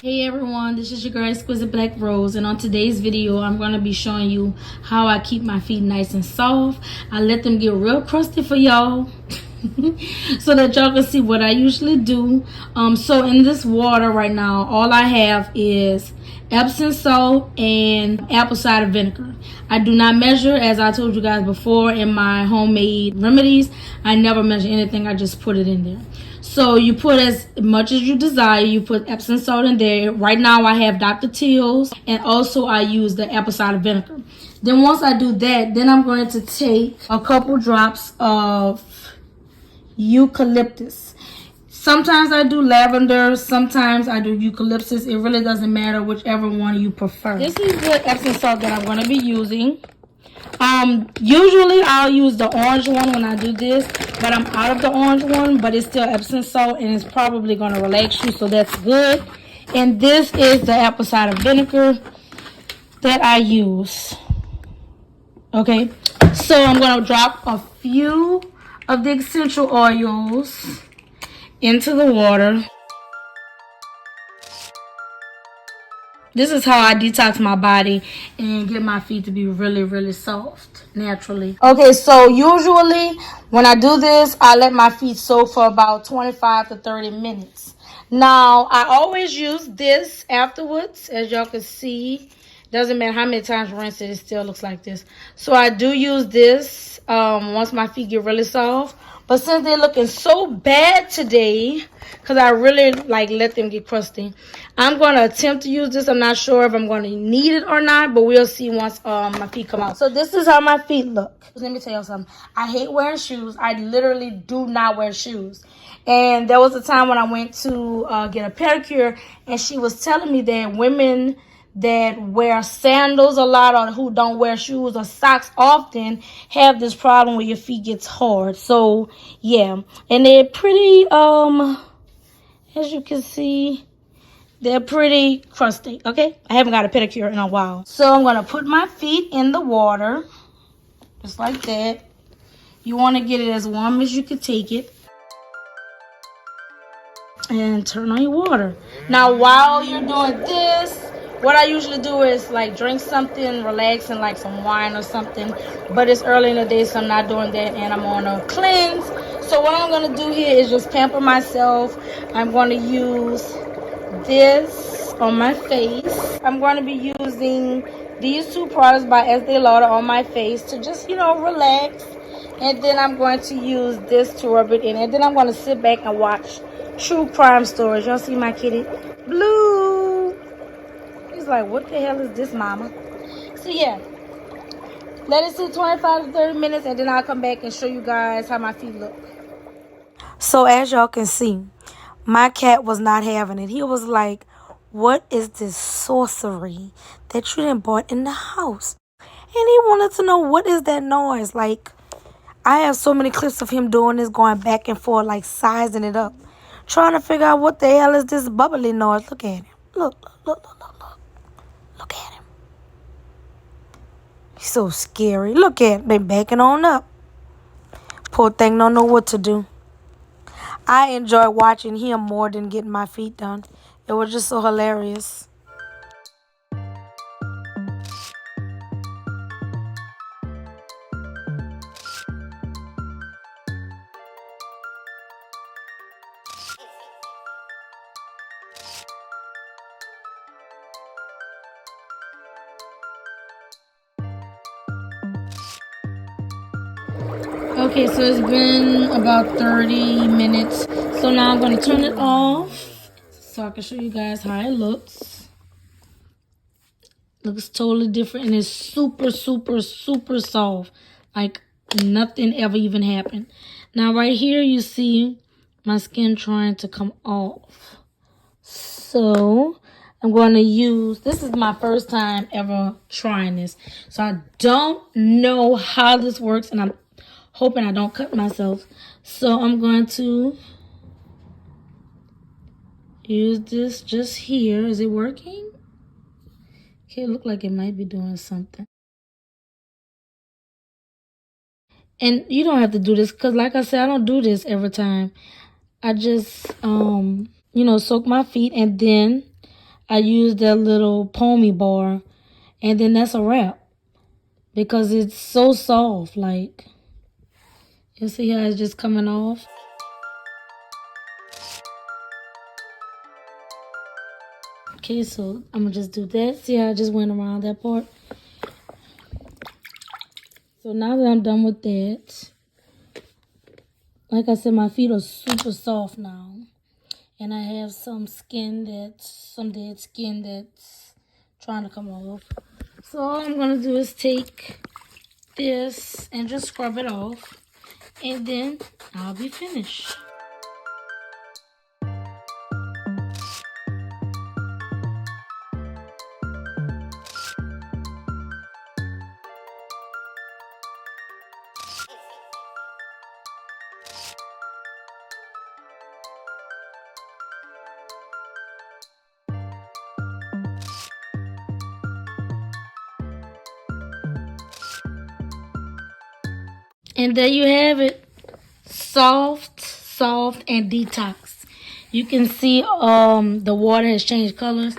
Hey everyone, this is your girl Exquisite Black Rose, and on today's video I'm going to be showing you how I keep my feet nice and soft. I let them get real crusty for y'all so that y'all can see what I usually do. So in this water right now, all I have is Epsom salt and apple cider vinegar. I do not measure, as I told you guys before in my homemade remedies. I never measure anything, I just put it in there. So you put as much as you desire. You put Epsom salt in there. Right now I have Dr. Teal's, and also I use the apple cider vinegar. Then once I do that, then I'm going to take a couple drops of eucalyptus. Sometimes I do lavender, sometimes I do eucalyptus. It really doesn't matter, whichever one you prefer. This is the Epsom salt that I'm going to be using. Usually I'll use the orange one when I do this, but I'm out of the orange one, but it's still Epsom salt and it's probably going to relax you, so that's good. And this is the apple cider vinegar that I use. Okay, so I'm going to drop a few of the essential oils into the water. This is how I detox my body and get my feet to be really, really soft naturally. Okay, so usually when I do this, I let my feet soak for about 25 to 30 minutes. Now, I always use this afterwards, as y'all can see. Doesn't matter how many times you rinse it, it still looks like this. So I do use this once my feet get really soft. But since they're looking so bad today, because I really let them get crusty, I'm going to attempt to use this. I'm not sure if I'm going to need it or not, but we'll see once my feet come out. So this is how my feet look. Let me tell you something. I hate wearing shoes. I literally do not wear shoes. And there was a time when I went to get a pedicure, and she was telling me that women that wear sandals a lot or who don't wear shoes or socks often have this problem where your feet gets hard. So yeah, and they're pretty as you can see, they're pretty crusty. Okay, I haven't got a pedicure in a while, so I'm gonna put my feet in the water just like that. You want to get it as warm as you can take it, and turn on your water. Now while you're doing this, what I usually do is drink something relaxing, like some wine or something. But it's early in the day, so I'm not doing that, and I'm on a cleanse. So what I'm going to do here is just pamper myself. I'm going to use this on my face. I'm going to be using these two products by Estee Lauder on my face to just, relax. And then I'm going to use this to rub it in. And then I'm going to sit back and watch true crime stories. Y'all see my kitty? Blue. He's like, what the hell is this, mama? So yeah, let it sit 25 to 30 minutes, and then I'll come back and show you guys how my feet look. So as y'all can see, my cat was not having it. He was like, what is this sorcery that you done bought in the house? And he wanted to know, what is that noise? I have so many clips of him doing this, going back and forth, sizing it up, trying to figure out what the hell is this bubbly noise. Look at him. Look. Look at him. He's so scary. Look at him. They backing on up. Poor thing don't know what to do. I enjoy watching him more than getting my feet done. It was just so hilarious. Okay, so it's been about 30 minutes. So now I'm going to turn it off so I can show you guys how it looks. Looks totally different, and it's super, super, super soft. Nothing ever even happened. Now right here you see my skin trying to come off. So I'm going to use, this is my first time ever trying this. So I don't know how this works, and I'm hoping I don't cut myself. So I'm going to use this just here. Is it working? Okay, it look like it might be doing something. And you don't have to do this, because like I said, I don't do this every time. I just, soak my feet, and then I use that little Pommy bar, and then that's a wrap. Because it's so soft, like, you see how it's just coming off? Okay, so I'm gonna just do that. See how I just went around that part? So now that I'm done with that, like I said, my feet are super soft now. And I have some dead skin that's trying to come off. So all I'm gonna do is take this and just scrub it off. And then I'll be finished. And there you have it. Soft, and detox. You can see the water has changed colors.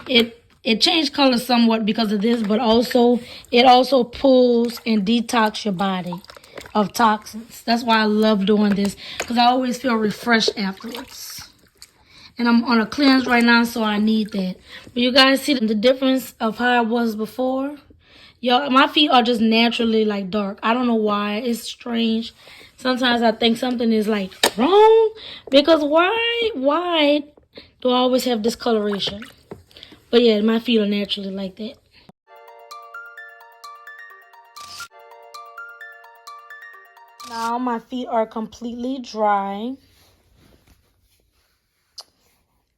It changed colors somewhat because of this, but also it also pulls and detox your body of toxins. That's why I love doing this, because I always feel refreshed afterwards. And I'm on a cleanse right now, so I need that. But you guys see the difference of how I was before? Y'all, my feet are just naturally like dark. I don't know why. It's strange. Sometimes I think something is like wrong, because why do I always have discoloration? But yeah, my feet are naturally like that. Now my feet are completely dry.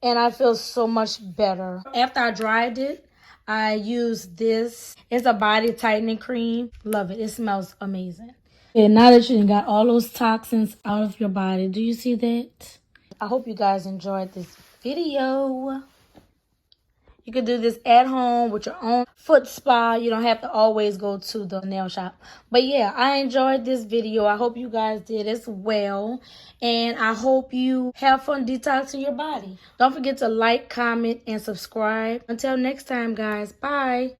And I feel so much better. After I dried it, I used this. It's a body tightening cream. Love it. It smells amazing. And now that you got all those toxins out of your body, do you see that? I hope you guys enjoyed this video. You can do this at home with your own foot spa. You don't have to always go to the nail shop. But yeah, I enjoyed this video. I hope you guys did as well. And I hope you have fun detoxing your body. Don't forget to like, comment, and subscribe. Until next time, guys. Bye.